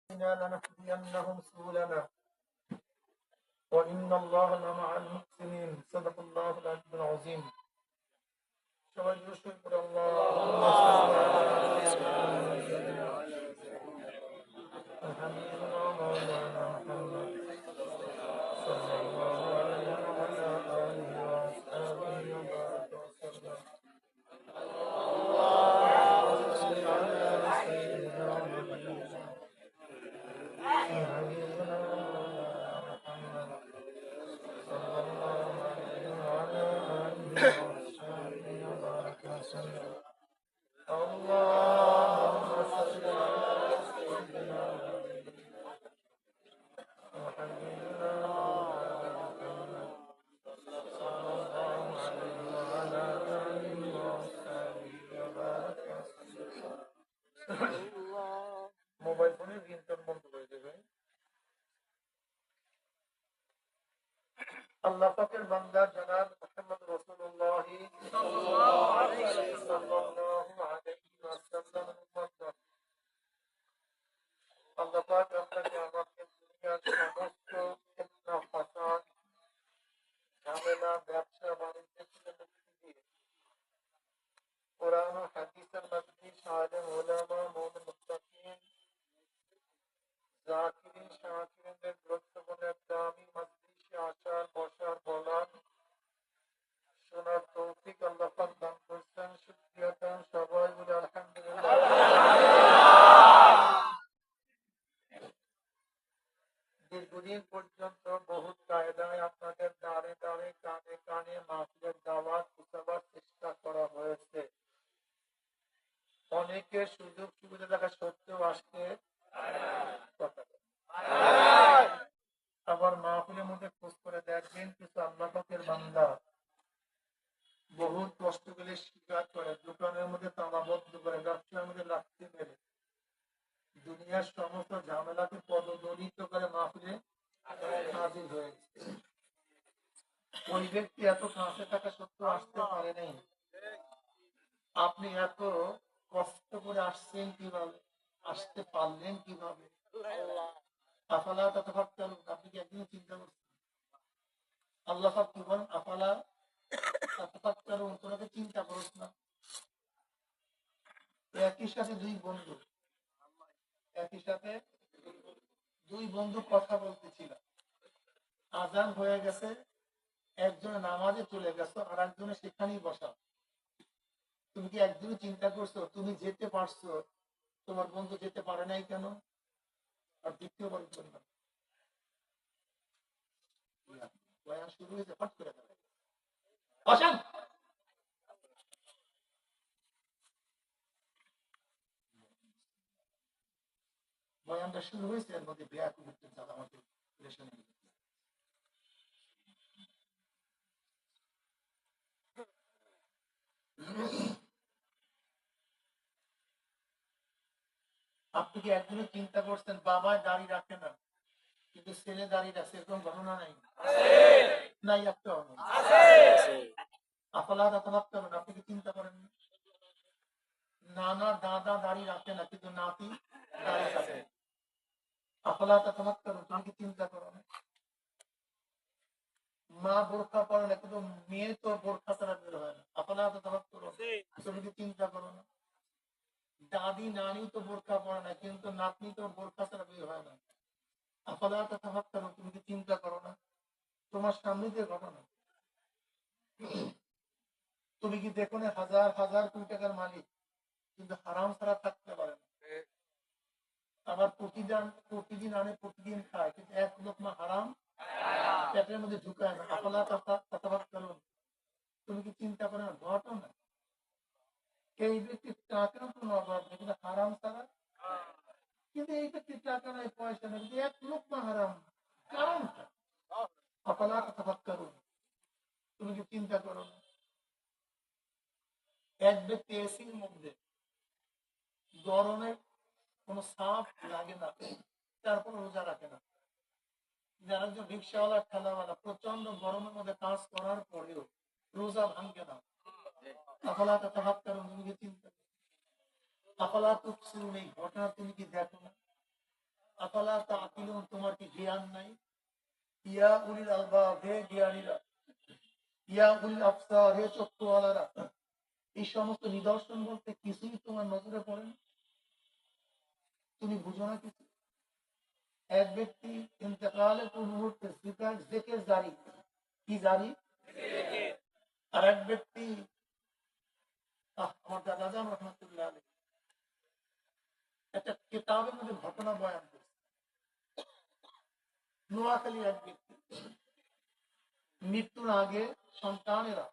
لنهدينهم سبلنا وإن الله لمع المحسنين صدق الله العلي العظيم সবাই জোরে পড়ে আল্লাহুম্মা সাল্লি আলা হাবিবিনা মাওলানা মুহাম্মদ সাল্লাল্লাহু আলাইহি ওয়া আলা আলিহি ওয়া আসহাবিহি ওয়া বারাকা ওয়া সাল্লাম আল্লাহুম্মা সাল্লি আলা সাইয়্যিদিনা মুহাম্মাদিন হাবিবিনা মোবাইল ফোনের রিংটোন বন্ধ করে দেবে। আল্লাহ পাকের বান্দা জনাব মুহাম্মদ রাসূলুল্লাহ সাল্লাল্লাহু আলাইহি ওয়াসাল্লাম আল্লাহ পাক আপনাকে আমাকে দুনিয়ার সমস্ত ফিতনা ফাসাদ ঝামেলা ব্যবসা বাণিজ্য থেকে মুক্তি দিয়ে কোরআন ও হাদিসের মজলিস আলেম উলামা মুমিন মুত্তাকিন জাকিরিন শাকিরিনদের গুরুত্বপূর্ণ দামি মজলিসে আসার বসার বলার শোনার তৌফিক আল্লাহ পাক দান করেছেন। শুকরিয়া দান সবাই বলে আলহামদুলিল্লাহ। দীর্ঘদিন পর্যন্ত বহু কায়দায় আপনাদের দাঁড়ে দাঁড়ে কানে কানে মাহফিলের দাওয়াত পৌঁছাবার চেষ্টা করা হয়েছে। অনেকে সুযোগ সুবিধা দেখা সত্ত্বেও আসতে আবার মাহফিলের মধ্যে খোঁজ করে দেখবেন কিছু আল্লাহ পাকের বান্দা বহুত কষ্ট করে স্বীকার করে দোকানের মধ্যে তালাবদ্ধ করে ব্যবসার মধ্যে রাখতে পেরে দুনিয়ার সমস্ত ঝামেলাকে পদদলিত করে মাহফিলে হাজির হয়েছে। ওই ব্যক্তি এত কাছে থাকা সত্ত্বেও আসতে পারে নাই। আপনি এত কষ্ট করে আসছেন কিভাবে, আসতে পারলেন কিভাবে? আফালা তাতাফাক্কারুন, আপনি কি একদিন চিন্তা করছেন? আল্লাহ পাক কি বলেন? আফালা তাতাফাক্কারুন, তোরা চিন্তা করিস না। একই সাথে দুই বন্ধু কথা বলতেছিল, আজান হয়ে গেছে, একজনে নামাজে চলে গেছো আর একজনে সেখানেই বসা। তুমি কি একদিনও চিন্তা করছো তুমি যেতে পারছো, তোমার বন্ধু যেতে পারে নাই কেন? আর দ্বিতীয় বার জন্য বয়ান শুরু হয়েছে, হট করে বসান। বয়ানটা শুরু হয়েছে, এর মধ্যে বেয়া করতে চাল আমাকে আপনি কি একদিনও চিন্তা করছেন বাবা দাঁড়িয়ে রাখে না কিন্তু ছেলে দাঁড়িয়ে রাখছে, এরকম ঘটনা নাই? নাই, একটা আফালা তাতাফাক্কারুন, আপনি কি চিন্তা করেন? নানা দাদা দাঁড়িয়ে রাখে না কিন্তু নাতি দাঁড়িয়ে রাখে। আফালা তাতাফাক্কারুন, তুমি কি চিন্তা করো না? মা বোরখা পরে না কিন্তু মেয়ে তো বোরখা ছাড়া বের হয় না। আফালা তাতাফাক্কারুন, তুমি কি চিন্তা করো না? দাদি নানি তো বোরখা পরে না কিন্তু নাতনি তো বোরখা ছাড়া বের হয় না। আফালা তাতাফাক্কারুন, তুমি কি চিন্তা করো না? তোমার সামনে যে ঘটনা, তুমি কি দেখো না হাজার হাজার কোটি টাকার মালিক কিন্তু হারাম ছাড়া থাকতে পারে না। আবার প্রতিদিন আনে প্রতিদিন খায় কিন্তু এক লোকমা হারাম পেটের মধ্যে ঢুকায় না। আফালা তাতাফাক্কারুন, তুমি কি চিন্তা করো না ঘটনা? এই ব্যক্তির টাকা কোনো অভাব নেই কিন্তু হারাম ছাড়া, কিন্তু এই ব্যক্তির টাকা নাই পয়সা নেই কিন্তু এক লোকমা হারাম, কারণ আফালা তাতাফাক্কারুন, তুমি কি চিন্তা করো না? এক ব্যক্তি এসির মধ্যে গরমে কোনো সাপ লাগে না, তারপর রোজা রাখে না। যারা একজন রিক্সাওয়ালা ঠেলাওয়ালা প্রচন্ড গরমের মধ্যে কাজ করার পরেও রোজা ভাঙে না। আফালা তাতাফাক্কারুন, তুমি কি চিন্তা, আফালা তুবসিরুন, এই ঘটনা তুমি কি দেখো না? আফালা তাআকিলুন, তোমার কি জ্ঞান নাই? ইয়া উলিল আলবাব, হে জ্ঞানীরা, ইয়া উলিল আবসার, হে চক্ষুওয়ালারা, এই সমস্ত নিদর্শন বলতে কিছুই তোমার নজরে পড়ে না? তুমি বুঝো না কিছু? এক ব্যক্তি ইন্তেকালের পূর্ব মুহূর্তে জিকির জারি, কি জারি? আর এক ব্যক্তি, আমার দাদা জান রহমতুল্লাহ আলাইহি একটা কিতাবের মধ্যে ঘটনা বয়ান করছে। নোয়াখালী এক ব্যক্তি মৃত্যুর আগে সন্তানেরা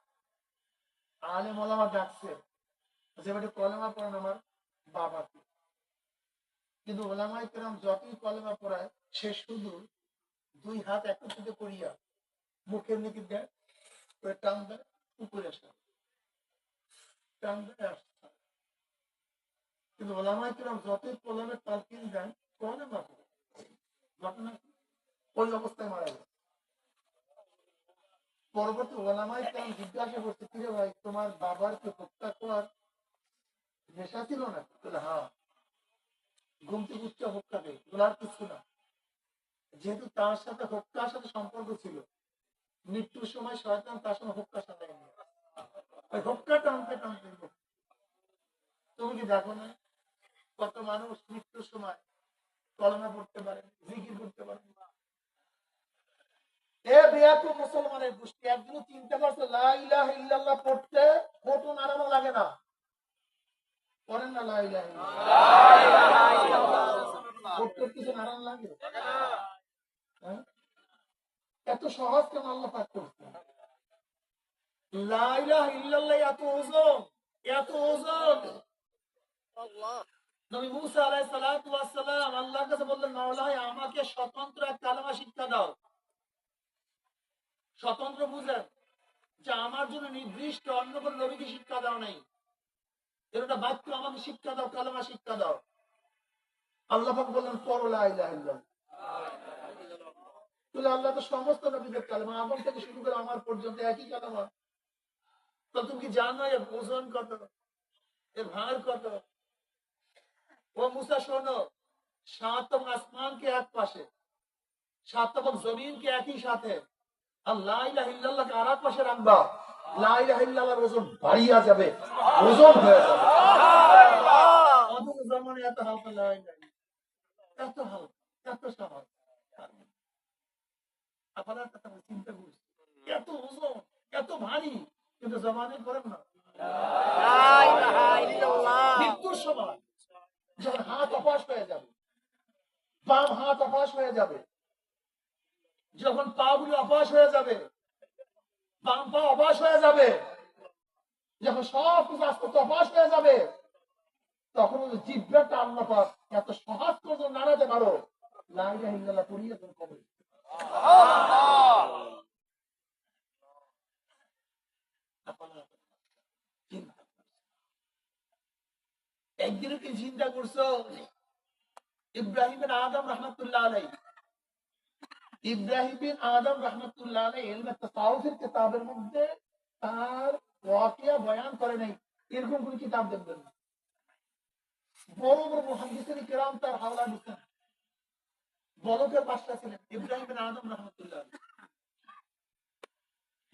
আলেম ওলামা ডাকছে যে বেটা কলেমা পড়েন আমার বাবাকে, কিন্তু ওলামায়ে কেরাম যতই কলেমা পড়ায় সে শুধু দুই হাত একত্রিত করিয়া মুখের দিকে দেয়, টান দেয়, উপরে আসে, টান দেয়, আসছে। কিন্তু ওলামায়ে কেরাম যতই কলমের তালকিন দেন, কলেমা পড়ে ঘটনা ওই অবস্থায় মারা গেছে। পরবর্তী ওলামায়ে কেরাম জিজ্ঞাসা করছে, কিরে ভাই, তোমার বাবার কি হত্যা করার নেশা ছিল না? বলে হ্যাঁ, ঘুম থেকে উঠতে হত্যা দেয়, বলার কিছু না। যেহেতু তার সাথে হত্যার সাথে সম্পর্ক ছিল, মৃত্যুর সময় শয়তান তার সঙ্গে হত্যা সাথে ওই হত্যা টানতে টানতে। তুমি কি দেখো না কত মানুষ মৃত্যুর সময় কলমা পড়তে পারে, জিকির করতে পারে? এ বেয়াকু মুসলমানের গোষ্ঠী, একদিন চিন্তা করছে লা ইলাহা ইল্লাল্লাহ পড়তে ফটো নাড়ানো লাগে না, পড়েন না লা ইলাহা ইল্লাল্লাহ, পড়তে কিছু নাড়ানো লাগে? এত সহজ কেন আল্লাহ পাক করছেন? লা ইলাহা ইল্লাল্লাহ এত ওজন, এত ওজন। নবী মুসা আলাইহিস সালাতু ওয়াস সালাম আল্লাহর কাছে বললেন, মাওলা আমাকে স্বতন্ত্র এক কালেমা শিক্ষা দাও। স্বতন্ত্র বুঝেন যে আমার জন্য নির্দিষ্ট অন্য কোন নবীকে শিক্ষা দাও নাই, এটা বাক্য আমাকে শিক্ষা দাও, কালেমা শিক্ষা দাও। আল্লাহ পাক বললেন, পড়ো লা ইলাহা ইল্লাল্লাহ। তাহলে আল্লাহ তো সমস্ত নবীদের কালেমা, আদম থেকে শুরু করে আমার পর্যন্ত একই কালেমা। তো তুমি কি জানো এর ওজন কত, এর ভার কত? ও মুসা শোনো, 7 আসমানকে এক পাশে, 7 জমিনকে একই সাথে, আর লা ইলাহা ইল্লাল্লাহকে আর এক পাশে রাখবা, লা ইলাহা ইল্লাল্লাহর ওজন বাড়িয়া যাবে, ওজন হয়ে যাবে। আদম জামানে এত হালকা লা ইলাহা ইল্লাল্লাহ, এত হালকা, এত সহজ। আপনারা কথা চিন্তা করুন, এত ওজন, এত ভারী, কিন্তু জমানে করেন না। মৃত্যুর সময় যখন হাত অপাস হয়ে যাবে, বাম হাত অপাস হয়ে যাবে, যখন পা গুলি অপাস হয়ে যাবে, বাম পা অপাস হয়ে যাবে, যখন সব কিছু আস্তে আস্তে অপাস হয়ে যাবে, তখন জিব্রাটা আল্লাহ পাক এত সহজ করে নাড়াতে পারো, লা ইলাহা ইল্লাল্লাহ পড়িয়ে তুমি কবর। একদিনও কি চিন্তা করছো ইব্রাহিম বিন আদম রহমতুল্লাহ আলাইহি, ইব্রাহিম বিন আদম রহমতুল্লাহ আলাইহি ইলমে তাসাউফের কিতাবের মধ্যে তার ওয়াকিয়া বয়ান করে নাই, এরকম কোন কিতাব দেখবেন না। বড় বড় মুহাদ্দিসিন কিরাম তার হাওলা দিচ্ছেন। বলকের বাদশা ছিলেন ইব্রাহিম বিন আদম রহমতুল্লাহ আলাইহি।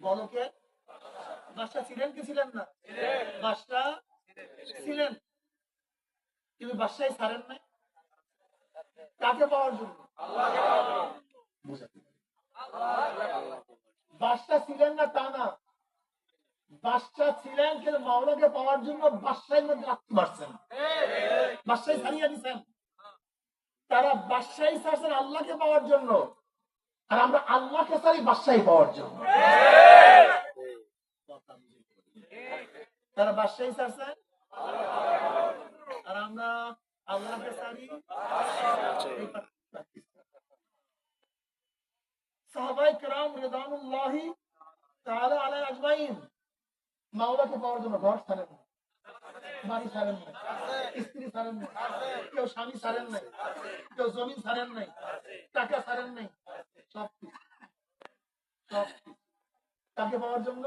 বলকের বাদশা ছিলেন কি ছিলেন না? বাদশা ছিলেন, কিন্তু বাদশাই ছাড়েন নাই কাকে পাওয়ার জন্য? বাদশা ছিলেন না তা না, বাদশা ছিলেন কিন্তু মাওলাকে পাওয়ার জন্য বাদশার মধ্যে রাখতে পারছেন, বাদশাই ছাড়িয়ে দিচ্ছেন। তারা বাদশাই ছাড়ছেন আল্লাহকে পাওয়ার জন্য, আর আমরা আল্লাহকে ছাড়ি বাদশাই পাওয়ার জন্য। তারা বাদশাই ছাড়ছেন আর আমরা আল্লাহকে ছাড়ি। সাহাবায়ে কেরাম রিদওয়ানুল্লাহি তাআলা আলাইহিম আজমাইন মাওলাকে পাওয়ার জন্য ঘর ছাড়েন না, বাড়ি ছাড়েন না, স্ত্রী ছাড়েন না, কেউ স্বামী ছাড়েন নাই, কেউ জমি ছাড়েন নাই, টাকা ছাড়েন নাই, সবকিছু তাকে পাওয়ার জন্য।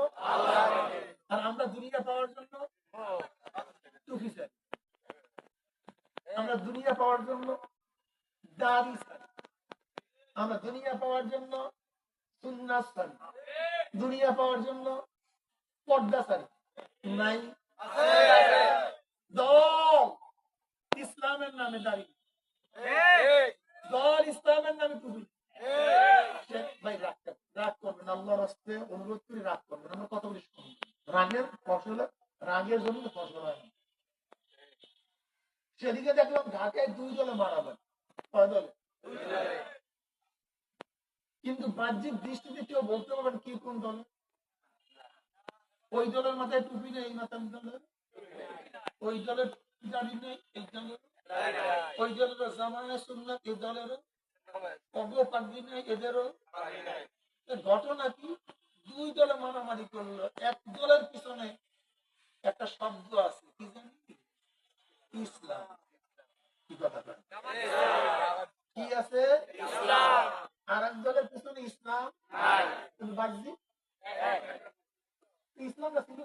আর আমরা দুনিয়া পাওয়ার জন্য টুপি চাই, আমরা দুনিয়া পাওয়ার জন্য দাড়ি চাই, আমরা দুনিয়া পাওয়ার জন্য সুন্নাত সারি, দুনিয়া পাওয়ার জন্য পর্দা সারি নাই। দল ইসলামের নামে দাঁড়িয়ে, দল ইসলামের নামে টুপি। ভাই রাগ করবেন, আল্লাহর রাস্তায় অনুরোধ করে রাগ করবেন। আমরা কত বলি রাগের ফসল, রাগের জন্য ফসল হয় না। সেদিকে দেখলাম ঢাকায় 2 দলে মারামারি, কয় দলে? কিন্তু বাহ্যিক দৃষ্টিতে কেউ বলতে পারবেন কি কোন দলে? ওই দলের মাথায় টুপি নেই, এই মাথার দলের, ওই দলের দাড়ি নেই, এই দলের, ওই দলের জামানে সুন্নাত, এই দলের পাগড়ি নেই, এদেরও। ঘটনা কি? 2 দলে মারামারি করলো, এক দলের পিছনে একটা শব্দ আছে, কি জানি? ইসলাম। কি কথা কি আছে? আর এক দলের পিছনে ইসলাম, কিন্তু বাহ্যিক ইসলামটা ছিল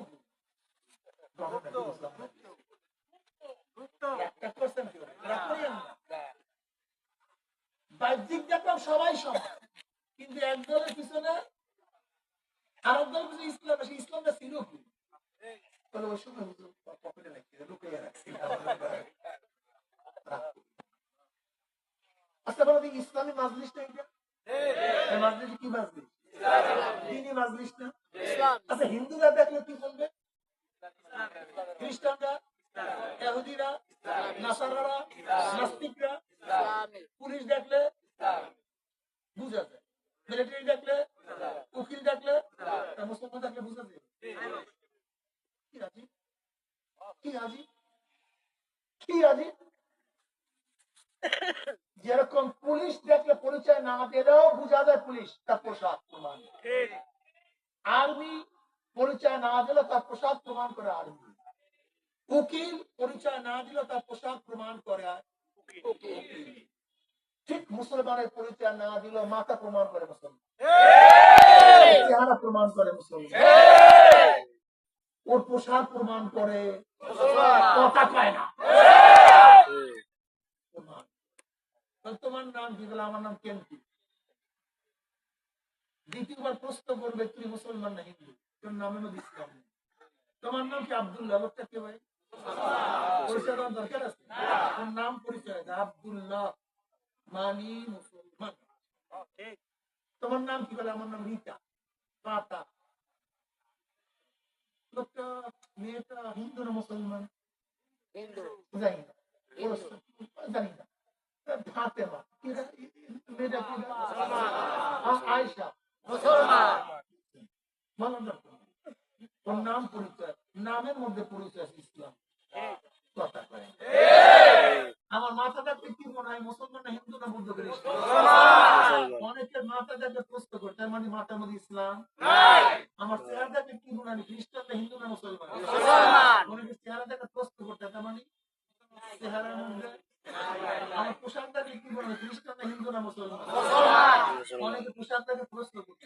বাহ্যিক দেখলাম সবাই সমান, কিন্তু এক দলের পিছনে আর এক দলের পিছনে ইসলাম, সেই ইসলামটা ছিল কি? তাহলে ওই সময় পকেটে রাখছি, লুকিয়ে রাখছি। আচ্ছা বলো, ইসলামী মাজলিসটা এটা? মাজলিস কি মাজলিস? দিনী মাজলিস না? আচ্ছা হিন্দুরা দেখলে কি বলবে? খ্রিস্টানরা, ইহুদিরা, নাসারারা, নাস্তিকরা। পুলিশ দেখলে বুঝা যায়, মিলিটারি দেখলে, উকিল দেখলে, মুসলমান দেখলে বুঝা যায়। কি আজি, কি আজি, কি আজি। যেরকম পুলিশ দেখলে পরিচয় না দিলেও বোঝা যায় পুলিশ, তার পোশাক প্রমাণ। আর্মি পরিচয় না দিলে তার পোশাক প্রমাণ করে আর্মি। উকিল পরিচয় না দিলে তার পোশাক প্রমাণ করে উকিল। ঠিক মুসলমানের পরিচয় না দিলে মাথা প্রমাণ করে মুসলমান, চেহারা প্রমাণ করে মুসলমান, ওর পোশাক প্রমাণ করে কথা পায় না। তোমার নাম কি? বলে আমার নাম কেমতি। দ্বিতীয়বার প্রশ্ন করবে তুই মুসলমান না হিন্দু, তোর নামের মধ্যে ইসলাম নেই। তোমার নাম কি? আব্দুল্লাহ। লোকটা কে ভাই? পরিচয় দেওয়ার দরকার আছে? তোর নাম পরিচয় আব্দুল্লাহ মানি মুসলমান। তোমার নাম কি? বলে আমার নাম রীতা পাতা। লোকটা, মেয়েটা হিন্দু না মুসলমান? জানি না, জানি না। ফাতেমা মেয়েটা কি? আয়েশা মুসলমান। ওর নাম পরিচয়, নামের মধ্যে পরিচয় ইসলাম। কথা কয় আমার মাথা দেখলে কি মনে হয় মুসলমান না হিন্দু না বুদ্ধ করে? অনেকের মাথা দেখলে প্রশ্ন করে, তার মানে মাথার মধ্যে ইসলাম। আমার চেহারা দেখলে কি মনে হয় খ্রিস্টান না হিন্দু না মুসলমান? অনেকের চেহারা দেখলে প্রশ্ন করতে, তার মানে চেহারার মধ্যে। আমার পোশাক দেখলে কি মনে হয় খ্রিস্টান না হিন্দু না মুসলমান? অনেকে পোশাক দেখে প্রশ্ন করতে,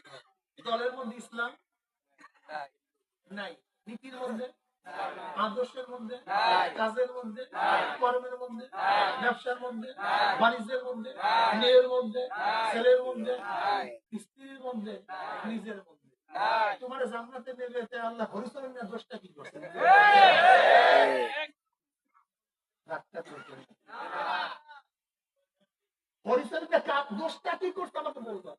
দলের মধ্যে ইসলাম নাই, নীতির মধ্যে, আদর্শের মধ্যে, কাজের মধ্যে, কর্মের মধ্যে, ব্যবসার মধ্যে, বাণিজ্যের মধ্যে, মেয়ের মধ্যে, ছেলের মধ্যে, স্ত্রীর মধ্যে, নিজের মধ্যে। তোমার জান্নাতে নেবে, আল্লাহ হরিচরণের দোষটা কি করছে? হরিচরণের দোষটা কি করছে আমাকে বলবো।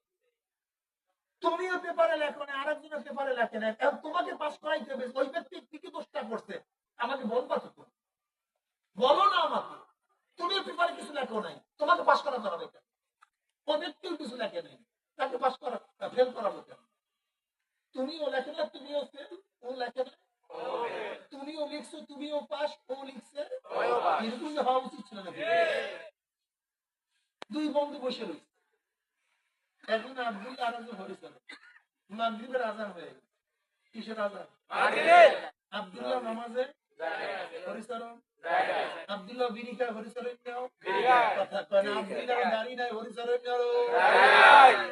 তুমিও পেপারে লেখো না, আরেকজনের পেপারে লেখে না, তোমাকে পাস করাইতে হবে। ওই ব্যক্তি কি দোষটা করছে আমাকে বলবা তো, বলো না আমাকে। তুমিও পেপারে কিছু লেখো নাই, তোমাকে পাস করাতে হবে কেন? ও ব্যক্তিও কিছু লেখে নাই, তাকে পাস করা, ফেল করাবো কেন? তুমিও লেখে না, তুমিও ফেল, ও লেখে না। তুমিও লিখছো, তুমিও পাস, ও লিখছে। এরকম হওয়া উচিত ছিল না। 2 বন্ধু বসে রয়েছে, একজন আব্দুল্লাহ আর একজন হরিচরণ। মাগরিবের আজান হয়ে গেছে। কিসের আজান? আব্দুল্লাহ নামাজে, হরিচরণ। আব্দুল্লাহ বিড়ি খায়, হরিচরণ নেও কথা কয় না। আব্দুল্লাহ দাড়ি নাই, হরিচরণ নেও।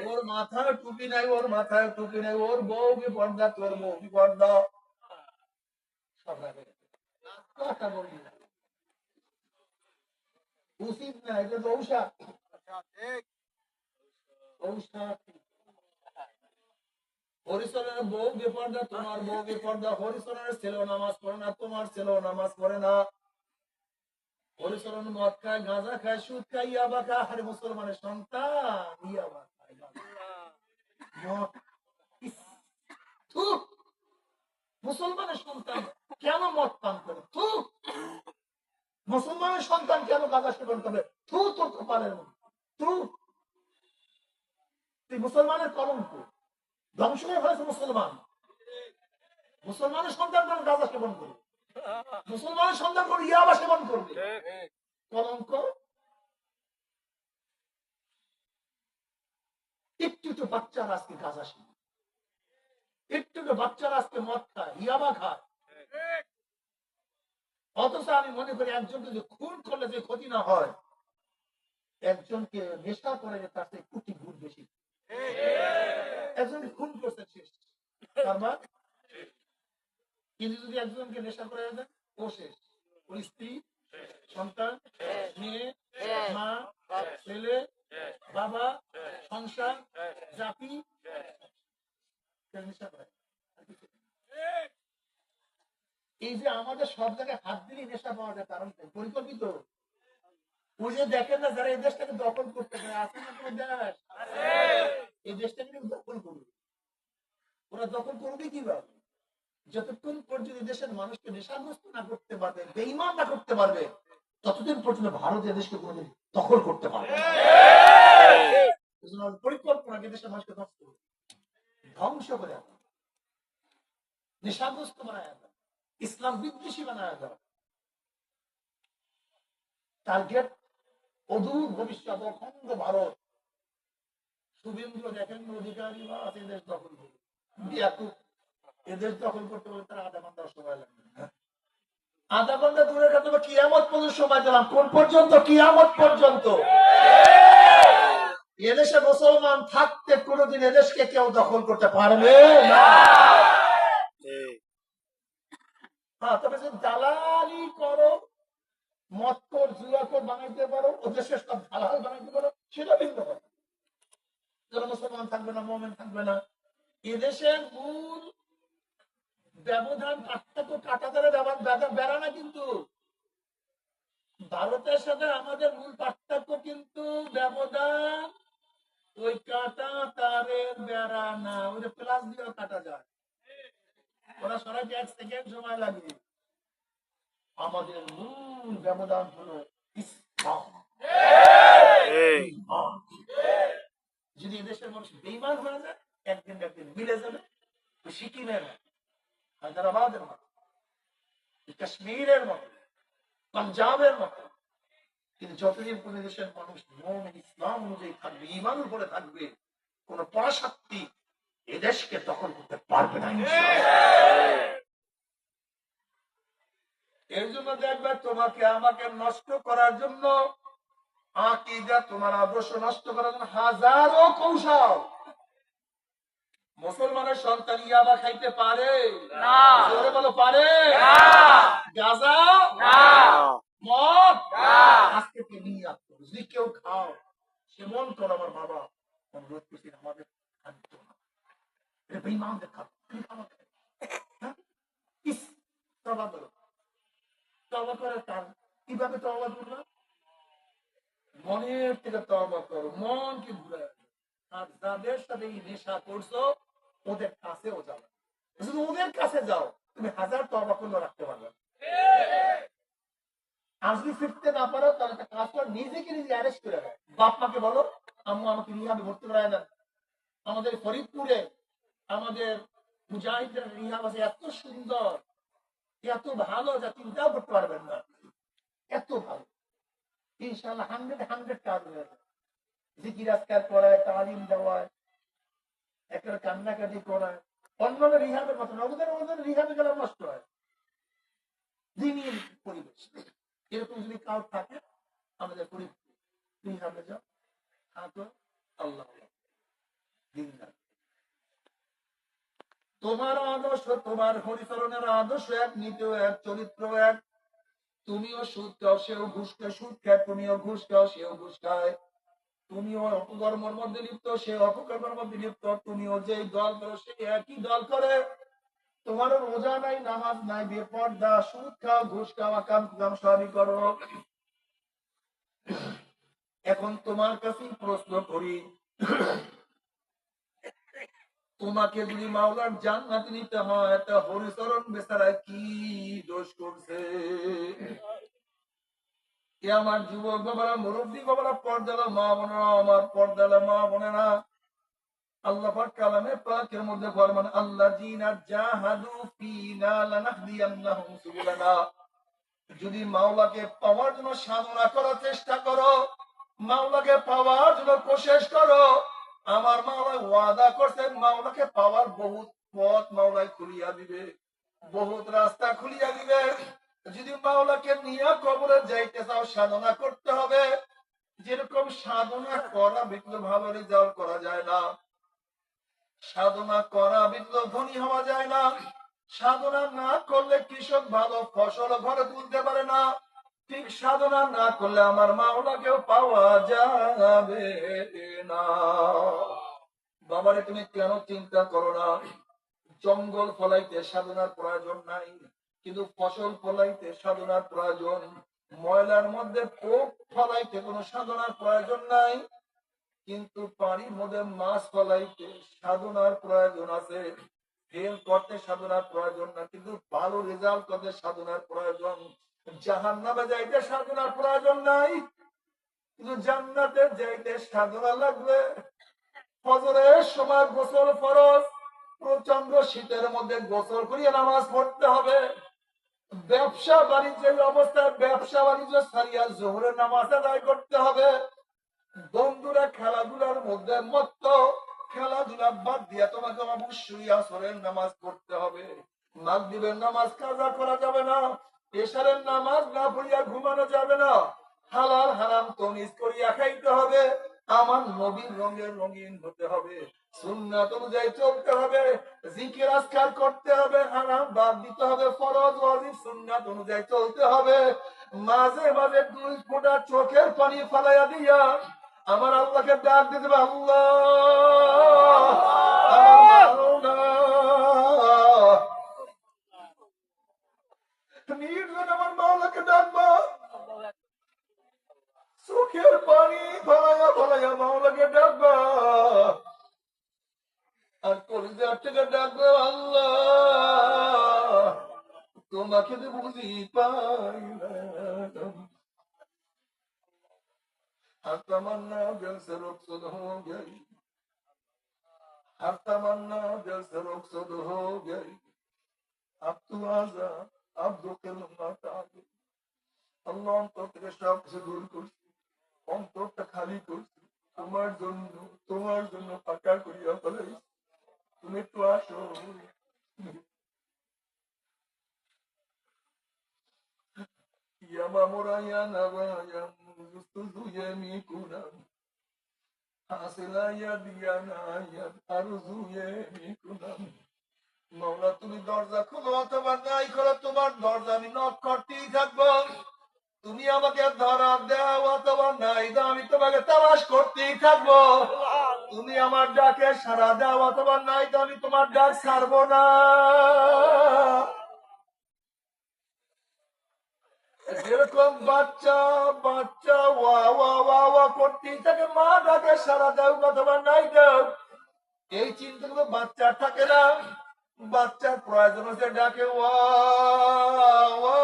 ওর মাথায় টুপি নাই, ওর মাথায় টুপি নাই। ওর বউ কি পর্দা, তোর বউ কি পর্দা? কথা বলবি না, উচিত না, এটা দৌসা। হরিচরণের বউ বেপর্দা, তোমার বউ বেপর্দা। হরিচরণের ছেলেও নামাজ পড়ে না, তোমার ছেলেও নামাজ পড়ে না। হরিচরণ মদ খায়, গাঁজা খায়, সুদ খায়, ইয়াবা খায়। আরে মুসলমানের সন্তান ইয়াবা খায়, মদ। ইস, থু, মুসলমানের সন্তান কেন মদ পান করে? থু, মুসলমানের সন্তান কেন গাঁজা সেবন করবে? থু, তোর কপালের মধ্যে থু। তুই মুসলমানের কলঙ্ক, ধ্বংস হয়ে ফেলেছে মুসলমান। মুসলমানের সন্তান কেন গাঁজা সেবন করবে? মুসলমানের সন্তান কোন ইয়াবা সেবন করবে? কলঙ্ক। একটু তো বাচ্চারা আজকে গাঁজা সেবন, একটু তো বাচ্চারা আজকে মদ খায়, ইয়াবা খায়। অথচ আমি মনে করি একজনকে যে খুন করলে যে ক্ষতি না হয়, একজনকে নেশা করে তার থেকে কোটি গুণ বেশি। একজনকে খুন করছে শেষ, কিন্তু যদি একজনকে নেশা করে দেন, ও শেষ। ওর স্ত্রী, সন্তান, মেয়ে, মা, ছেলে, বাবা, সংসার, জাতি নেশা করে। এই যে আমাদের সব জায়গায় হাত দিলেই নেশা পাওয়া যায়, কারণ পরিকল্পিত। ওই যে দেখেন না, যারা এই দেশটাকে দখল করতে পারে, আছে না কোনো দেশ, এই দেশটাকে দখল করবে। ওরা দখল করবে কিভাবে? যতক্ষণ পর্যন্ত দেশের মানুষকে নেশাগ্রস্ত না করতে পারবে, বেঈমান না করতে পারবে, ততদিন পর্যন্ত ভারত দেশকে কোনোদিন দখল করতে পারবে। পরিকল্পনাকে দেশের মানুষকে ধ্বংস করে, নেশাগ্রস্ত বানায় দেয়, ইসলাম বিদ্বেষী বানায় দেয়। টার্গেট অদূর ভবিষ্যৎ, অখণ্ড ভারত। শুভেন্দু দেখেন অধিকারী বা দেশ দখল করবে, এদেশ দখল করতে বলে তারা আধা ঘন্টা সময় লাগবে। আধা ঘন্টা দূরের কথা, কিয়ামত পর্যন্ত সময় দিলাম। কোন পর্যন্ত? কিয়ামত পর্যন্ত। এদেশে মুসলমান থাকতে কোনোদিন এদেশকে কেউ দখল করতে পারবে না। তবে যে দালালি করো, মদকর, জুয়াকর বানাইতে পারো, ও দেশের সব দালাল বানাইতে পারো, সেটা ভিন্ন কথা। যারা মুসলমান থাকবে না, মুমিন থাকবে না। এদেশের মূল ব্যবধান, পার্থক্য কাঁটাতারে বেড়া না, কিন্তু ভারতের সাথে আমাদের মূল পার্থক্য কিন্তু ব্যবধান ওই কাঁটা তারের বেড়া না, ওই প্লাস দিয়েও কাটা যায়। ওরা সরাইতে 1 সেকেন্ড সময় লাগে। আমাদের মূল ব্যবধান হলো ইসলাম। যদি এদেশের মানুষ বেঈমান হয়ে যায়, একদিন একদিন মিলে যাবে। সিকিমের মতো, হায়দ্রাবাদের মতো, কাশ্মীরের মতো, পাঞ্জাবের মতো। কিন্তু যতদিন কোন দেশের মানুষ মুমিন, ইসলাম অনুযায়ী থাকবে, ঈমান উপরে থাকবে, কোন পরাশক্তি এদেশকে দখল করতে পারবে না। এর জন্য দেখবে, তোমাকে আমাকে নষ্ট করার জন্য, আকীদা, তোমার আদর্শ নষ্ট করার জন্য হাজারো কৌশল। মুসলমানের সন্তান ইয়াবা খাইতে পারে না, জোরে বলো পারে না। গাঁজা না, মদ না। আজকে নিয়ে আসতো, যদি কেউ খাও, সেমন করো। আমার বাবা অনুরোধ করছি, আমাদের খাদ্য না, এটা বেঈমানদের খাদ্য, তুমি খাওয়া খাই। তওবা করো, তওবা করে। তার কিভাবে তওবা করবে? মনের থেকে তওবা করো, মনকে ঘুরে। আর যাদের সাথে এই নেশা করছো, ওদের কাছেও যাও। যদি ওদের কাছে যাও, তুমি হাজার তওবা করলে রাখতে পারবে। আর যদি ফিরতে না পারো, তাহলে একটা কাজ করো, নিজেকে নিজে অ্যারেস্ট করে দাও। বাপ মাকে বলো, আম্মু আমাকে রিহাবে ভর্তি করায় দেন। আমাদের ফরিদপুরে আমাদের মুজাহিদের রিহাব আছে, এত সুন্দর, এত ভালো, যা চিন্তাও করতে পারবেন না। এত ভালো, ইনশাআল্লাহ 100 কাজ হয়ে যাবে। জিকির আজকার করায়, তালিম দেওয়ায়, একটা কান্নাকাটি করায়। অন্যান্য রিহাবের মতো না, ওদের রিহাবে গেলে নষ্ট হয়। দিনই পরিবেশ এরকম যদি কাউ থাকে, আমাদের রিহাবে যাও, থাকো, আল্লাহ দিনদার। তোমার আদর্শ, তোমার হরিচরণের আদর্শ এক, নীতিও এক, চরিত্র এক। তুমিও সুদ খাও, সেও ঘুষ খায়, সুদ খায়, তুমিও ঘুষ খাও, সেও ঘুষ খায়। তুমিও অপকর্মের মধ্যে লিপ্ত, সে অপকর্মের মধ্যে লিপ্ত, তুমিও যে দল করো সে একই দল করে। তোমার রোজা নাই, নামাজ নাই, বেপর্দা, সুদ খাও, ঘুষ খাও, আকাম কুকাম সবই করো। এখন তোমার কাছে প্রশ্ন করি, তোমাকে যদি মাওলার জান্নাত নিতে হয় তা হরিচরণ বেচারা কি দোষ করছে? এ আমার যুবক বাবারা, মুরব্বী বাবারা, পর্দালা মা বোনেরা, আমার পর্দালা মা বোনেরা, আল্লাহ পাক কালামে পাকের মধ্যে ফরমান, আল্লাযীনা জাহাদু ফীনা লানাহদিয়ান্নাহুম সুবুলানা। যদি মাওলাকে পাওয়ার জন্য সাধনা করার চেষ্টা করো, মাওলাকে পাওয়ার জন্য কোশিশ করো, আমার মাওলা ওয়াদা করছেন মাওলাকে পাওয়ার বহুত পথ মাওলাই খুলিয়া দিবে, বহুত রাস্তা খুলিয়া দিবে। যদি মাওলাকে নিয়ে কবরে যাইতে চাও, সাধনা করতে হবে। যেরকম সাধনা করা বিঘ্ন ভালো রেজাল্ট করা যায় না, সাধনা করা বিঘ্ন ধনী হওয়া যায় না, সাধনা না করলে কৃষক ভালো ফসল ঘরে তুলতে পারে না, ঠিক সাধনা না করলে আমার মাওলাকেও পাওয়া যাবে না। বাবারে তুমি কেন চিন্তা করো না? জঙ্গল ফলাইতে সাধনার প্রয়োজন নাই, কিন্তু ফসল ফলাইতে সাধনার প্রয়োজন। ময়লার মধ্যে পোক ফলাইতে কোনো সাধনার প্রয়োজন নাই, কিন্তু পানির মধ্যে মাছ ফলাইতে সাধনার প্রয়োজন আছে। ফেল করতে সাধনার প্রয়োজন না, কিন্তু ভালো রেজাল্ট করতে সাধনার প্রয়োজন। জাহান্নামে যাইতে সাধনার প্রয়োজন নাই, কিন্তু জান্নাতে যাইতে সাধনা লাগবে। ফজরের সময় গোসল ফরজ, প্রচন্ড শীতের মধ্যে গোসল করিয়ে নামাজ পড়তে হবে। ব্যবসা বাণিজ্যের অবস্থায় ব্যবসা বাণিজ্য সারিয়া জোহরের নামাজ আদায় করতে হবে। বন্ধুরা খেলাধুলার মধ্যে মত্ত, খেলাধুলা বাদ দিয়া তোমাকে অবশ্যই আসরের নামাজ পড়তে হবে। মাগরিবের নামাজ কাজা করা যাবে না, এশারের নামাজ না পড়িয়া ঘুমানো যাবে না। হালাল হারাম তমিজ করিয়া খাইতে হবে। আমার নবীর রঙের রঙিন হতে হবে, সুন্নাত অনুযায়ী চলতে হবে, জিকির আজকার করতে হবে, হারাম বাদ দিতে হবে, ফরজ ওয়াজিব সুন্নাত অনুযায়ী চলতে হবে। মাঝে মাঝে 2 ফোঁটা চোখের পানি ফালাইয়া দিয়া আমার আল্লাহকে ডাক দিতে হবে, আল্লাহ আমার মাওলা, নির্জন আমার মাওলাকে ডাকবা, চোখের পানি ফালাইয়া ফালাইয়া মাওলাকে ডাকবা, আর কলিজার থেকে ডাকবে, আল্লাহ তোমাকে তো বুঝি পাই না। हर तमन्ना दिल से रुखसत हो गई, हर तमन्ना दिल से रुखसत हो गई, अब तू आजा, अब दो कलमात आ गई। আল্লাহ অন্তর থেকে সব কিছু দূর করছি, অন্তরটা খালি করছি, তোমার জন্য ফাঁকা করিয়া ফেলাই। তুমি একটু আসো, ইয়ামা মোরাইয়া নাবায়া মুস্তুজুয়ে মিকুনা হাসিলাইয়া দিয়া নাইয়া আরজুয়ে মিকুনা। মাওলা তুমি দরজা খোলো অথবা নাই খোলো, তোমার দরজা আমি নক করতেই থাকবো। তুমি আমাকে ধরা দাও অথবা নাই দাও, আমি তোমাকে তালাশ করতেই থাকবো। তুমি আমার ডাকে সাড়া দাও অথবা নাই দাও, আমি তোমার ডাক ছাড়বো না। যেরকম বাচ্চা বাচ্চা ওয়া ওয়া ওয়া ওয়া করতেই থাকে, মা ডাকে সাড়া দাও অথবা নাই দাও, এই চিন্তাগুলো বাচ্চার থাকে না। বাচ্চার প্রয়োজন হচ্ছে ডাকে ওয়া ওয়া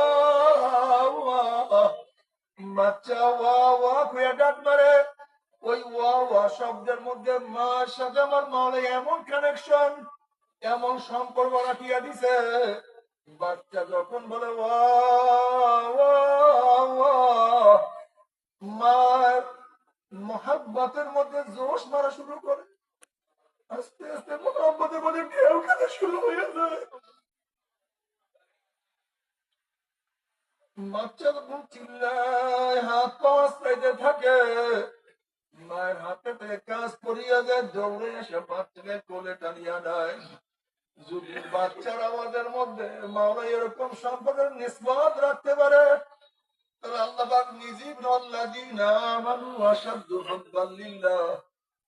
ওয়া, বাচ্চা ওয়া ওয়া করে ডাক মারে। ওই ওয়া ওয়া শব্দের মধ্যে মার সাথে আমার মাওলা এমন কানেকশন, এমন সম্পর্ক রাখিয়া দিছে, বাচ্চা যখন বলে ওয়া ওয়া ওয়া, মার মোহাব্বতের মধ্যে জোশ মারা শুরু করে, আস্তে আস্তে মোহাম্মতের মধ্যে ঢেউ খেতে শুরু হয়ে যায়। বাচ্চা যখন চিল্লায়, হাত পা আশ্রাইতে থাকে, মায়ের হাতে থেকে কাজ পড়িয়া যায়, দৌড়ে এসে বাচ্চাকে কোলে টানিয়া দেয়। যদি বাচ্চার আওয়াজের মধ্যে মাওলা এরকম সম্পর্কের নিসবত রাখতে পারে, আল্লাহ পাক নিজেই আল্লাযীনা আমানু আশাদ্দু হুব্বান লিল্লাহ,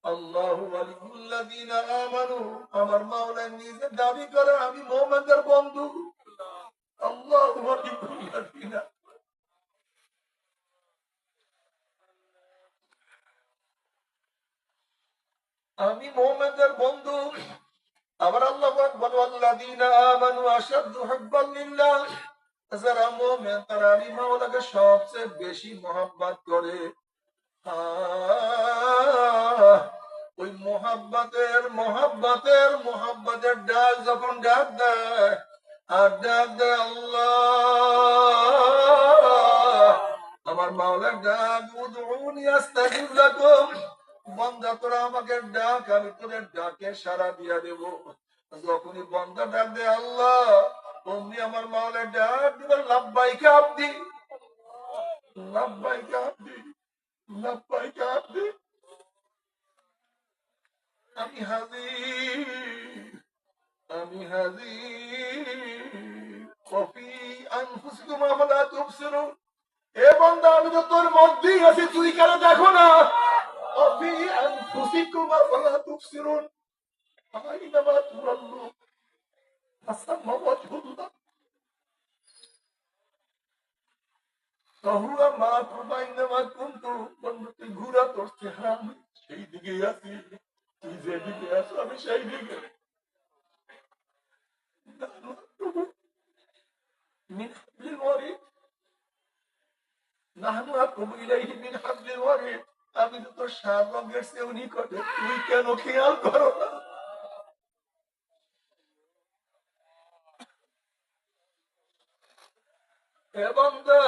আল্লাহু ওয়ালিয়ুল্লাযীনা আমানু। আমার মাওলা নিজে দাবি করে আমি মুমিনদের বন্ধু। আল্লাহু ওয়ালিয়ুল্লাযীনা, আমি মুমিনদের বন্ধু। আবার আল্লাহ পাক বলে আল্লাযীনা আমানু আশাদ্দু হুব্বান লিল্লাহ, যারা মুমিন তারা আমি মাওলাকে সবচেয়ে বেশি মহব্বত করে। ওই মোহাব্বতের ডাক যখন ডাক দেয়, আর ডাক দেয় আল্লাহ, আমার মাওলার ডাক, উদউনি আস্তাজিব লাকুম, বান্দা তোরা আমাকে ডাক, আমি তোদের ডাকে সাড়া দিয়া দেব। যখনই বান্দা ডাক দেয় আল্লাহ, অমনি আমার মাওলার ডাক দিবে লাব্বাইকা আব্দি, লাব্বাইকা আব্দি, লাব্বাইকা আব্দি, আমি হাজির, আমি হাজির। কফি আনফুসিকুম আফালা তুবসিরুন, এ বান্দা আমি তো তোর মধ্যেই আছি, তুই কেন দেখো না? কফি আনফুসিকুম আফালা তুবসিরুন, আইনামা তুওয়াল্লু ফাসাম্মা ওয়াজহুল্লাহ, ফাহুয়া মাআকুম আইনামা কুনতুম। বন্ধু তুই ঘুরা, তোর চেহারা আমি সেই দিকেই আছি, তুই যেদিকে আছো আমি সেই দিকে। মিন হাবলিল ওয়ারিদ, নাহনু আকুবু ইলাইহি মিন হাবলিল ওয়ারিদ, আমি তো তোর সার রঙের চেয়েও নিকটে, তুই কেন খেয়াল করো না? হে বান্দা,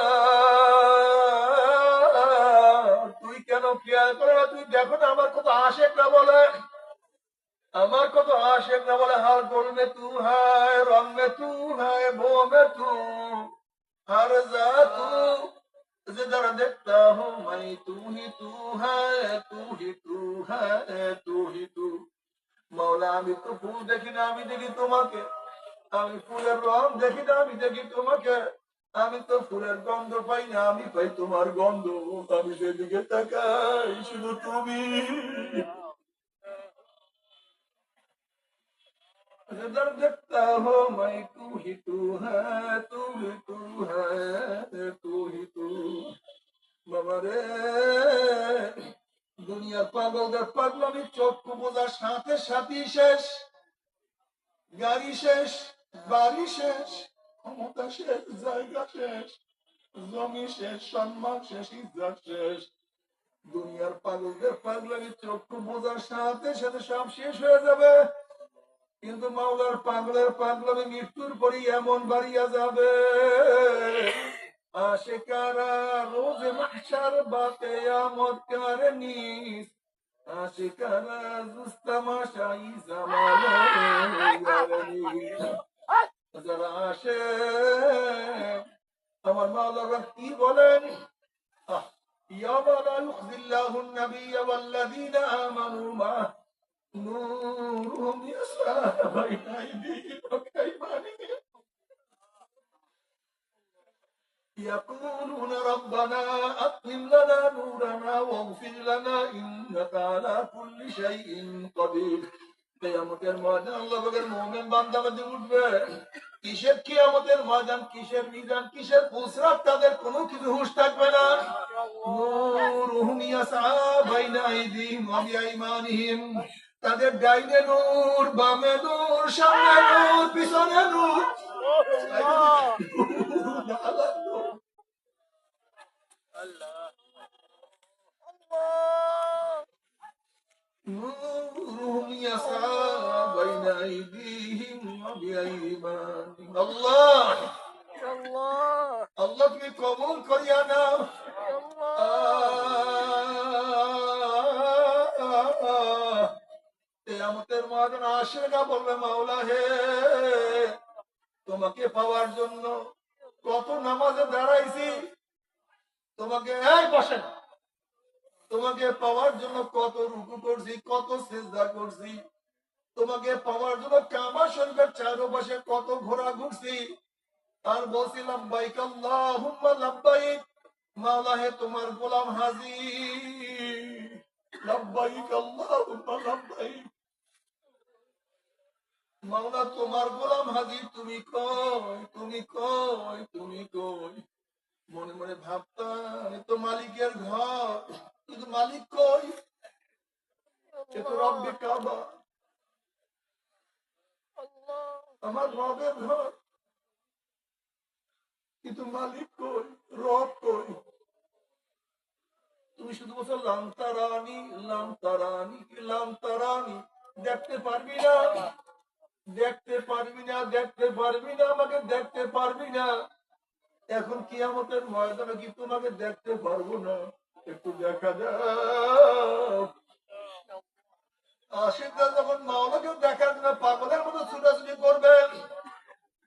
তুই কেন খেয়াল করো না? তুই দেখো না আমার কত আশেকরা বলে, আমার কত আশেকরা বলে, হার গোল মে তু হায়, রং মে তু হায়, বো মে তু, हर जा तू जिधर देखता हूँ मैं तू ही तू है, तू ही तू है, तू ही तू। মৌলা আমি তো ফুল দেখি না, আমি দেখি তোমাকে। আমি ফুলের রং দেখি না, আমি দেখি তোমাকে। আমি তো ফুলের গন্ধ পাই না, আমি পাই তোমার গন্ধ। আমি যেদিকে তাকাই শুধু তুমি। जिधर देखता हो मैं तू ही तू है, तू ही तू है, तू ही तू। বাবারে, দুনিয়ার পাগলদের পাগলামি চক্ষু বোঝার সাথে সাথেই শেষ। গাড়ি শেষ, বাড়ি শেষ, ক্ষমতা শেষ, জায়গা শেষ, জমি শেষ, সম্মান শেষ, ইজ্জত শেষ। দুনিয়ার পাগলদের পাগলামি চক্ষু বোঝার সাথে সাথে সব শেষ হয়ে যাবে, কিন্তু মাওলার পাগলের পাগলামি মৃত্যুর পরই এমন বাড়িয়া যাবে। আশিকারা রোজ মাহশার বা কিয়ামত কারনিস, আশিকারা জুস্তামাশাই জামানে। যারা আসে আমার মাওলানা কি বলেন, ইয়াওমা লা ইউখজিল্লাহু আন-নাবিয়্য ওয়াল্লাযীনা আমানু মা নূরুহুম ইয়াসআ বাইনা আইদিহিম ওয়া বিআইমানিহিম يقولون ربنا أتمم لنا نورنا واغفر لنا إنك على كل شيء قدير। কিয়ামতের ময়দান আল্লাহ পাকের মুমিন বান্দা বান্দী উঠবে। কিসের কিয়ামতের ময়দান, কিসের মিজান, কিসের ফুসরাত, তাদের কোনো কিছু হুঁশ থাকবে না। নূরুহুম ইয়াসআ বাইনা আইদিহিম ওয়া বিআইমানিহিম, তাদের ডাইনে নূর, বামে নূর, সামনে নূর, পিছনে নূর, نورهم يسعى بين أيديهم وبأيمانهم। الله الله তুমি কবুল করিয়া নাও। কিয়ামতের ময়দানে আসে না বলবে মাওলা হে, তোমাকে পাওয়ার জন্য কত নামাজে দাঁড়াইছি, তোমাকে এই বসেন, তোমাকে পাওয়ার জন্য কত রুকু করছি, কত সিজদা করছি, তোমাকে পাওয়ার জন্য কাবা শরীফের চারপাশে কত ঘোরা ঘুরছি, আর বলছি লাব্বাইক আল্লাহুম্মা লাব্বাইক, মাওলা হে তোমার গোলাম হাজির, লাব্বাইক আল্লাহুম্মা লাব্বাইক। মাওলা তোমার গোলাম হাজির, তুমি কই, তুমি কই, তুমি কই। মনে মনে ভাবতাম এ তো মালিকের ঘর, কিন্তু মালিক কই? এ তো রব্বে কাবা, আমার রবের ঘর, কিন্তু মালিক কই, রব কই? তুমি শুধু বলছো লামতারানি, লামতারানি, লামতারানি, দেখতে পারবি না, দেখতে পারবি না, দেখতে পারবি না, আমাকে দেখতে পারবি না। এখন কিয়ামতের ময়দানে কি তোমাকে দেখতে পারবো না? একটু দেখা যায়। আশিকরা যখন মাওলাকে দেখার জন্য পাগলের মতো ছুটাছুটি করবে,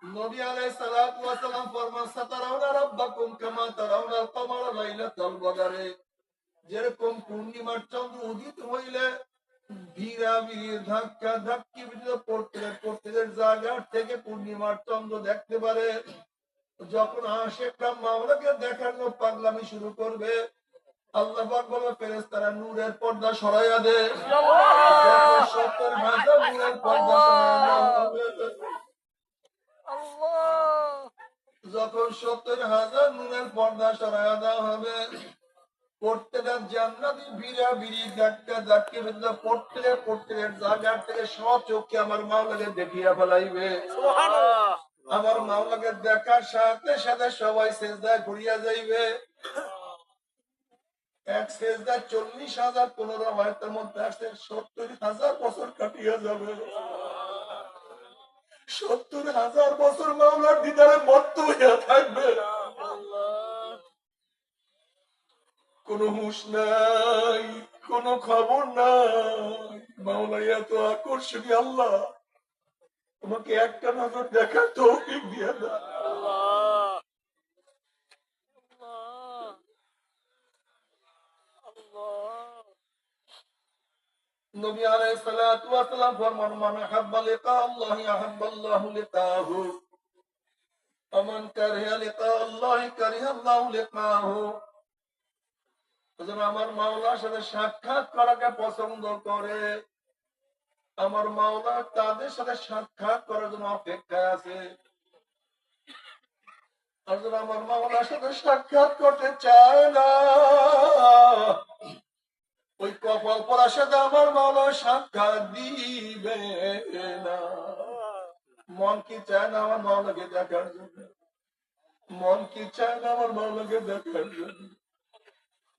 নবী আলাইহিস সালাতু ওয়াস সালাম ফরমান সাতারাউনা রাব্বাকুম কামা তারাউনাল কমারা লাইলাতাল বদরে। যেরকম পূর্ণিমার চন্দ্র উদিত হইলে ভিড়াভিড়ি ধাক্কা ধাক্কি ভিতরে প্রত্যেকের জায়গা থেকে পূর্ণিমার চন্দ্র দেখতে পারে, যখন আশিকরা মাওলাকে দেখার জন্য পাগলামি শুরু করবে, আল্লাহ পাক বলবে ফেরেশতারা নূরের পর্দা সরাইয়া দে। যখন 70,000 নূরের পর্দা সরাইয়া হবে, যখন 70,000 নূরের পর্দা সরাইয়া দেওয়া হবে, প্রত্যেকের জান্নাতি ভিড়া ভিড়ি ধাক্কা ধাক্কি ভিতরে প্রত্যেকের জায়গা থেকে স্বচক্ষে আমার মাওলাকে দেখিয়া ফেলাইবে। আমার মাওলাকে দেখার সাথে সাথে সবাই সেজদায় ঘুরিয়া যাইবে। এক সেজদা 40,000 15 আয়াতের মধ্যে আসছে 70,000 বছর কাটিয়া যাবে। 70,000 বছর মাওলার দিদারে মত্ত হইয়া থাকবে, কোন হুঁশ নাই, কোন খবর নাই। মাওলা এত আকর্ষণীয়, আল্লাহ তোমাকে একটা নজর দেখার তৌফিক দিয়ে দাও। নবী আলাইহিস সালাতু ওয়াস সালাম ফরমান মান আহাব্বা লিকা আল্লাহি আহাব্বাল্লাহু লিকাহু ওয়া মান কারিহা লিকা আল্লাহি কারিহা আল্লাহু লিকাহু। আমার মাওলার সাথে সাক্ষাৎ করাকে পছন্দ করে, আমার মাওলা তাদের সাথে সাক্ষাৎ করার জন্য অপেক্ষায় আছে। আর যারা আমার মাওলার সাথে সাক্ষাৎ করতে চায় না, ওই কপাল পরার সাথে আমার মাওলা সাক্ষাৎ দিবে না। মন কি চায় না আমার মাওলাকে দেখার জন্য? মন কি চায় না আমার মাওলাকে দেখার জন্য?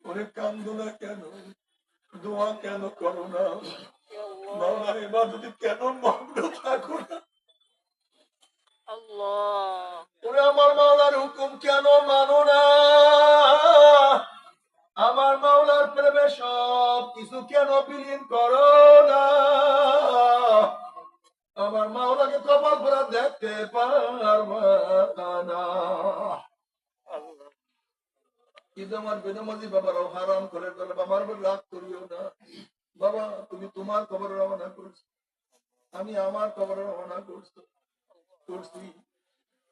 ওরে কান্দো না কেন, দোয়া কেন করো না, মাওলার ইবাদতে কেন মগ্ন থাকো না? ওরে আমার মাওলার হুকুম কেন মানো না? আমার মাওলার প্রেমে সব কিছু কেন বিলীন করো না? আমার মাওলাকে কপাল ভরা দেখতে পারবা না। কিন্তু আমার বেদমাজি বাবারাও হারাম করে বলে, বাবার উপর রাগ করিও না। বাবা তুমি তোমার খবর রওনা করছো, আমি আমার খবর রওনা করছি।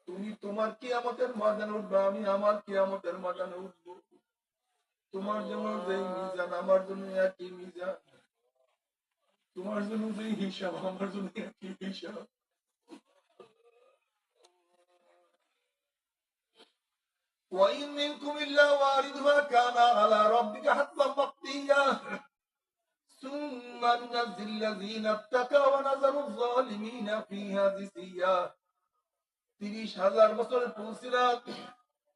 তুমি তোমার কিয়ামতের ময়দানে উঠবা, আমি আমার কিয়ামতের ময়দানে উঠবো। তোমার জন্য যেই মিজান আমার জন্য একই মিজান, তোমার জন্য যেই হিসাব আমার জন্য একই হিসাব। وَإِن مِّنكُمْ إِلَّا وَارِدُهَا كَانَ عَلَى رَبِّكَ حَتْمًا مَّقْضِيًّا ثُمَّ نُنَجِّي الَّذِينَ اتَّقَوْا وَنَذَرُ الظَّالِمِينَ فِيهَا جِثِيًّا। 30,000 বছরের পুলসিরাত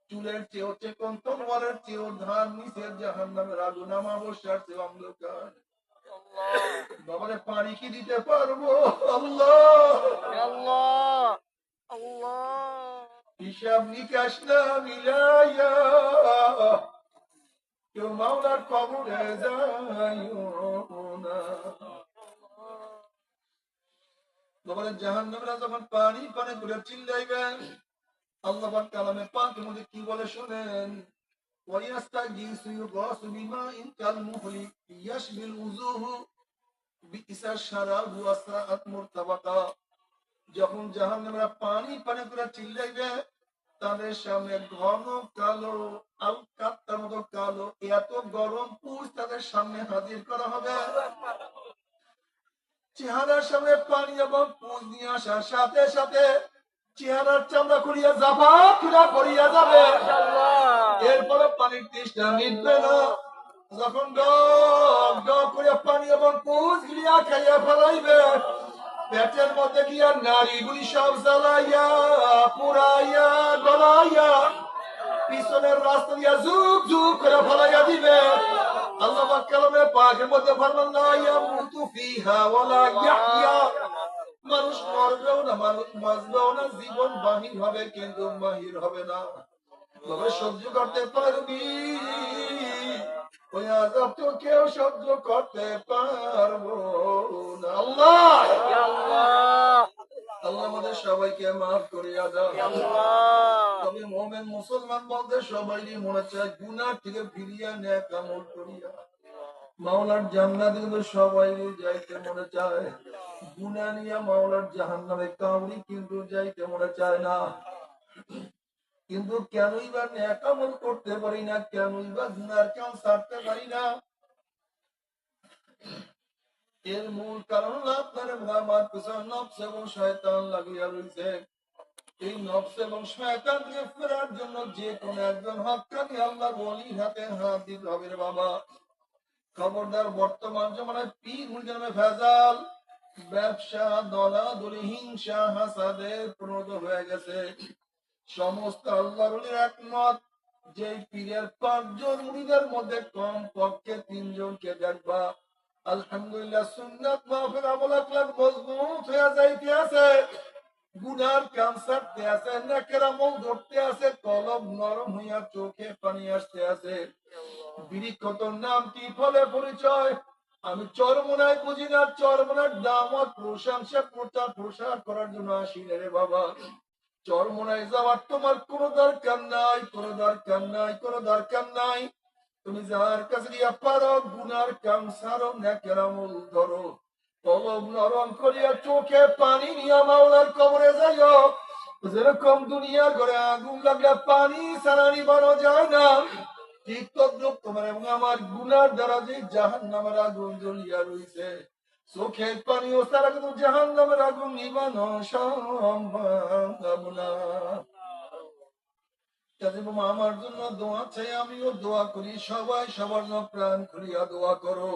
চুলের চেয়েও চেকন, তলোয়ারের চেয়েও ধার, নিচের জাহান্নামের আগুন আমাবস্যার চেয়ে অন্ধকার। বাবারে পানি কি দিতে পারবো? আল্লাহ হিসাব নিকাশ না মিলাইয়া কেউ মাওলার কবরে যাইও না। বাবারে জাহান্নামীরা যখন পানি পানি করে চিল্লাইবেন, আল্লাহ পাক কালামে পাকের মধ্যে কি বলে শুনেন, ওয়ায়াস্তাগীসু ইউগাসু বিমাইন কালমুহলি ইয়াশবিল উজুহু বিইসা শারাবু ওয়াসাআত মুরতাবাকা। যখন জাহান্নামীরা পানি পানি করে চিল্লাইবে, তাদের সামনে ঘন কালো আল কাত্তার মতো কালো এত গরম পুষ তাদের সামনে হাজির করা হবে। চেহারার সামনে পানি এবং পুষ নিয়ে আসার সাথে সাথে চেহারার চামড়া খুলিয়া যাবা খুলা করিয়া যাবে। এরপরে পানির তৃষ্ণা মিটবে না। যখন ডক ডক করে পানি এবং পুষ গিয়া খাইয়া ফেলাইবে, পেটের মধ্যে গিয়া নারীগুলি সব জ্বালাইয়া পুরাইয়া গলাইয়া পিছনের রাস্তা দিয়া ঝুপ ঝুপ করে ফেলাইয়া দিবে। আল্লাহ পাক কালামে পাকের মধ্যে ফরমান লা ইয়ামুতু ফিহা ওয়ালা ইয়াহইয়া, মানুষ মরবেও না, মানুষ বাঁচবেও না, জীবন বাহির হবে কিন্তু বাহির হবে না। তবে সহ্য করতে পারবি, ওই আযাব তো কেউ সহ্য করতে পারবো না। আল্লাহ আল্লাহ আমাদের সবাইকে মাফ করিয়া দাও। তবে মুমিন মুসলমান বলতে সবাই মনে চায় গুনাহ থেকে ফিরিয়া নেক আমল করিয়া মাওলার জান্নাতে কিন্তু সবাই যাইতে মনে চায়। গুনাহ নিয়ে মাওলার জাহান্নামে কাউরি কিন্তু যাইতে মনে চায় না। কিন্তু কেনই বা নেক আমল করতে পারি না, কেনই বা গুনার কাজ ছাড়তে পারি না? এর মূল কারণ হলো আপনার আমার পিছনে নফস এবং শয়তান লাগিয়া রয়েছে। এই নফস এবং শয়তান থেকে ফেরার জন্য যে কোনো একজন হক্কানি আল্লাহর ওলির হাতে হাত দিতে হবে রে বাবা। খবরদার, বর্তমান জমানায় পীর মুরিদের নামে ভেজাল, ব্যবসা, দলাদলি, হিংসা, হাসাদের প্রণত হয়ে গেছে। সমস্ত আল্লাহর ওলির একমত, যে পীরের 5 জন মুরিদের মধ্যে কম পক্ষে 3 জনকে দেখবা আলহামদুলিল্লাহ সুন্নাত মাহফিল আমল আখলাক মজবুত হয়ে যাইতে আছে, গুনার কাম ছাড়তে আছে, নেকের আমল ধরতে আছে, কলব নরম হইয়া চোখে পানি আসতে আছে। বিরিক্ষতর নামটি ফলে পরিচয়। আমি চরমনায় বুঝি না, চরমনার দামত প্রশংসা প্রসার করার জন্য আসি রে বাবা। চরমনায় যাওয়ার তোমার কোনো দরকার নাই, কোনো দরকার নাই, কোনো দরকার নাই। তুমি যার কাছে গিয়া পারো গুনার কাম সারো, নেকের আমল ধরো, কলব নরম করিয়া চোখে পানি নিয়া মাওলার কবরে যাইও। যেরকম দুনিয়ার ঘরে আগুন লাগলে পানি ছাড়া নিবানো যায় না, ঠিক তদ্রুপ তোমার এবং আমার গুনার দ্বারা যে জাহান্নামের আগুন জ্বলিয়া রইছে, চোখের পানিও ছাড়া কিন্তু জাহান্নামের আগুন নিবানো সম্ভব না। আমার জন্য দোয়া চাই, আমিও দোয়া করি, সবাই সবার প্রাণ খুলিয়া দোয়া করো,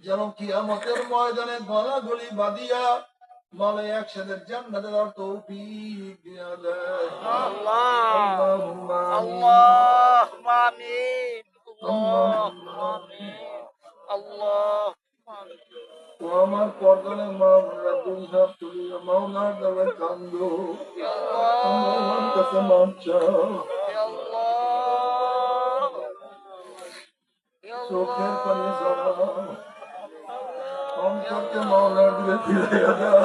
যেন কিয়ামতের ময়দানে গলাগলি বাঁধিয়া মালে একসাথে জান্নাতে যাওয়ার তৌফিক দিয়া দেয়। আল্লাহুম্মা আমিন, আল্লাহুম্মা আমিন, আল্লাহুম্মা আমিন। ও আমার পর্দানে মা বোনেরা, দুই হাত তুলিয়া মাওলার দরবারে কান্দো, আল্লাহর কাছে মাফ চাও। চোখের পানি ঝরাও, অন্তরকে মাওলার দিকে ফিরাইয়া দাও।